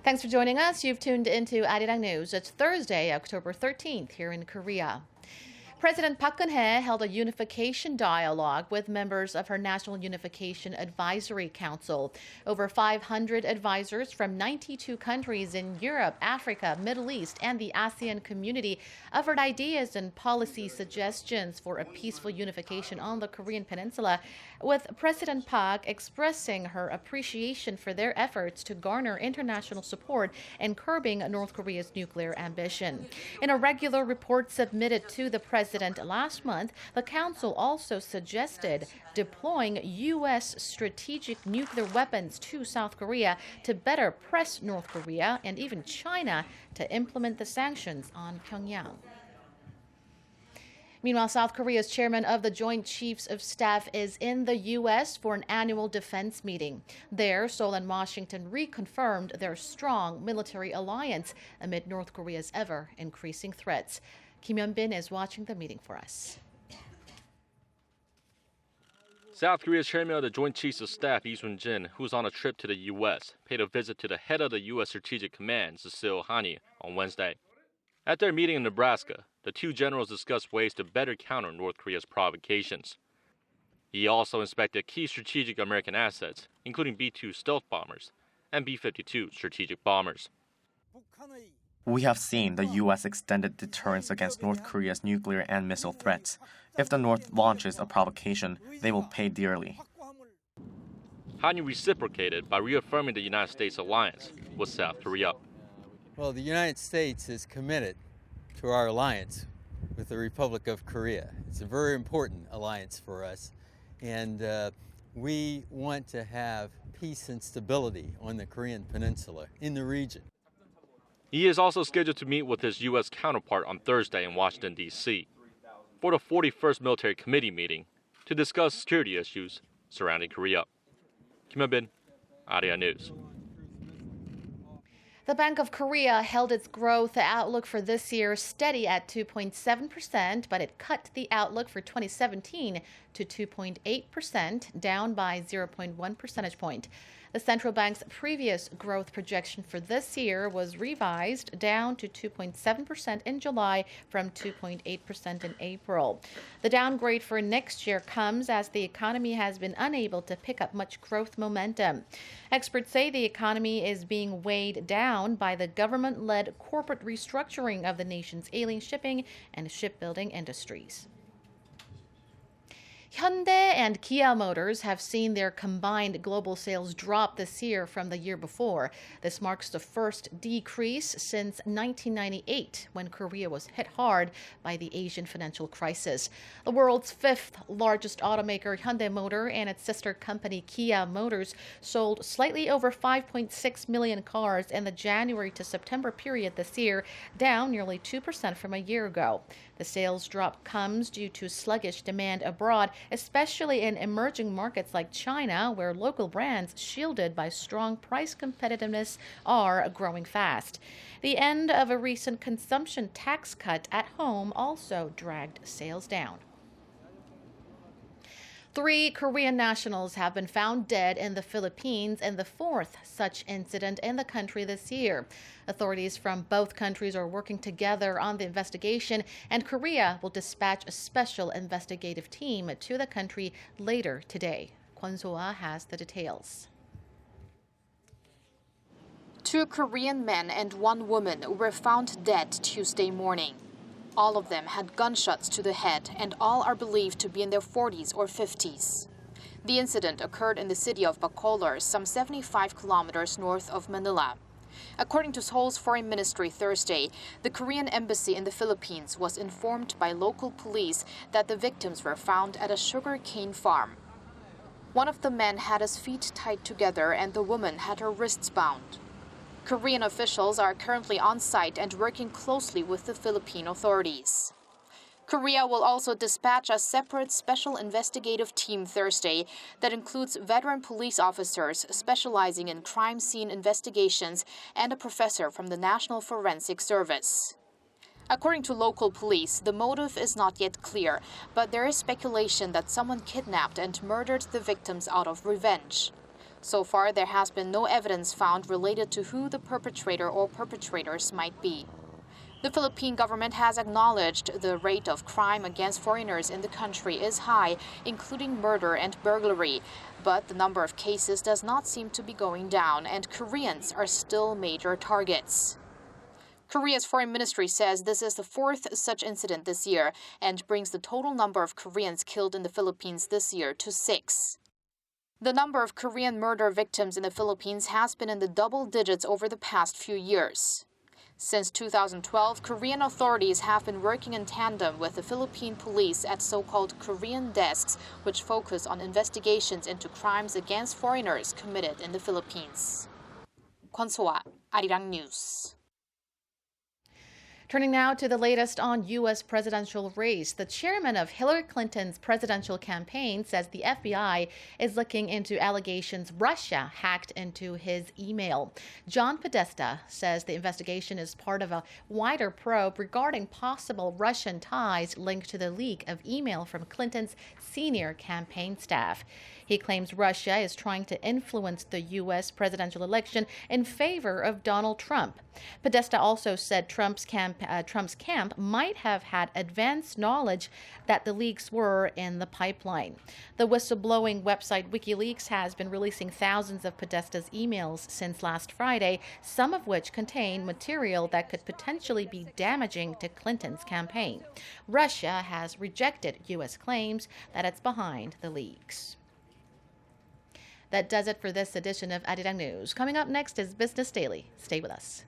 Thanks for joining us. You've tuned into Arirang News. It's Thursday, October 13th here in Korea. President Park Geun-hye held a unification dialogue with members of her National Unification Advisory Council. Over 500 advisors from 92 countries in Europe, Africa, Middle East, and the ASEAN community offered ideas and policy suggestions for a peaceful unification on the Korean peninsula, with President Park expressing her appreciation for their efforts to garner international support in curbing North Korea's nuclear ambition. In a regular report submitted to the president last month, the Council also suggested deploying U.S. strategic nuclear weapons to South Korea to better press North Korea and even China to implement the sanctions on Pyongyang. Meanwhile, South Korea's chairman of the Joint Chiefs of Staff is in the U.S. for an annual defense meeting. There, Seoul and Washington reconfirmed their strong military alliance amid North Korea's ever-increasing threats. Kim Hyun-bin is watching the meeting for us. South Korea's chairman of the Joint Chiefs of Staff, Lee Sun-jin, who's on a trip to the U.S., paid a visit to the head of the U.S. Strategic Command, Cecile Hani, on Wednesday. At their meeting in Nebraska, the two generals discussed ways to better counter North Korea's provocations. He also inspected key strategic American assets, including B-2 stealth bombers and B-52 strategic bombers. We have seen the U.S. extended deterrence against North Korea's nuclear and missile threats. If the North launches a provocation, they will pay dearly. Hani reciprocated by reaffirming the United States alliance with South Korea. Well, the United States is committed to our alliance with the Republic of Korea. It's a very important alliance for us, and we want to have peace and stability on the Korean peninsula, in the region. He is also scheduled to meet with his U.S. counterpart on Thursday in Washington, D.C. for the 41st Military Committee meeting to discuss security issues surrounding Korea. Kim Hyun-bin, Arirang News. The Bank of Korea held its growth outlook for this year steady at 2.7%, but it cut the outlook for 2017 to 2.8%, down by 0.1 percentage point. The central bank's previous growth projection for this year was revised down to 2.7% in July from 2.8% in April. The downgrade for next year comes as the economy has been unable to pick up much growth momentum. Experts say the economy is being weighed down by the government-led corporate restructuring of the nation's ailing shipping and shipbuilding industries. Hyundai and Kia Motors have seen their combined global sales drop this year from the year before. This marks the first decrease since 1998, when Korea was hit hard by the Asian financial crisis. The world's fifth largest automaker, Hyundai Motor, and its sister company Kia Motors sold slightly over 5.6 million cars in the January to September period this year, down nearly 2% from a year ago. The sales drop comes due to sluggish demand abroad, especially in emerging markets like China, where local brands shielded by strong price competitiveness are growing fast. The end of a recent consumption tax cut at home also dragged sales down. 3 Korean nationals have been found dead in the Philippines in the 4th such incident in the country this year. Authorities from both countries are working together on the investigation, and Korea will dispatch a special investigative team to the country later today. Kwon So-ah has the details. 2 Korean men and 1 woman were found dead Tuesday morning. All of them had gunshots to the head, and all are believed to be in their 40s or 50s. The incident occurred in the city of Bacolor, some 75 kilometers north of Manila. According to Seoul's foreign ministry Thursday, the Korean embassy in the Philippines was informed by local police that the victims were found at a sugarcane farm. One of the men had his feet tied together and the woman had her wrists bound. Korean officials are currently on site and working closely with the Philippine authorities. Korea will also dispatch a separate special investigative team Thursday that includes veteran police officers specializing in crime scene investigations and a professor from the National Forensic Service. According to local police, the motive is not yet clear, but there is speculation that someone kidnapped and murdered the victims out of revenge. So far, there has been no evidence found related to who the perpetrator or perpetrators might be. The Philippine government has acknowledged the rate of crime against foreigners in the country is high, including murder and burglary. But the number of cases does not seem to be going down, and Koreans are still major targets. Korea's foreign ministry says this is the fourth such incident this year and brings the total number of Koreans killed in the Philippines this year to 6. The number of Korean murder victims in the Philippines has been in the double digits over the past few years. Since 2012, Korean authorities have been working in tandem with the Philippine police at so-called Korean desks, which focus on investigations into crimes against foreigners committed in the Philippines. Kwon-soa, Arirang News. Turning now to the latest on U.S. presidential race. The chairman of Hillary Clinton's presidential campaign says the FBI is looking into allegations Russia hacked into his email. John Podesta says the investigation is part of a wider probe regarding possible Russian ties linked to the leak of email from Clinton's senior campaign staff. He claims Russia is trying to influence the U.S. presidential election in favor of Donald Trump. Podesta also said Trump's camp might have had advanced knowledge that the leaks were in the pipeline. The whistleblowing website WikiLeaks has been releasing thousands of Podesta's emails since last Friday, some of which contain material that could potentially be damaging to Clinton's campaign. Russia has rejected U.S. claims that it's behind the leaks. That does it for this edition of Arirang News. Coming up next is Business Daily. Stay with us.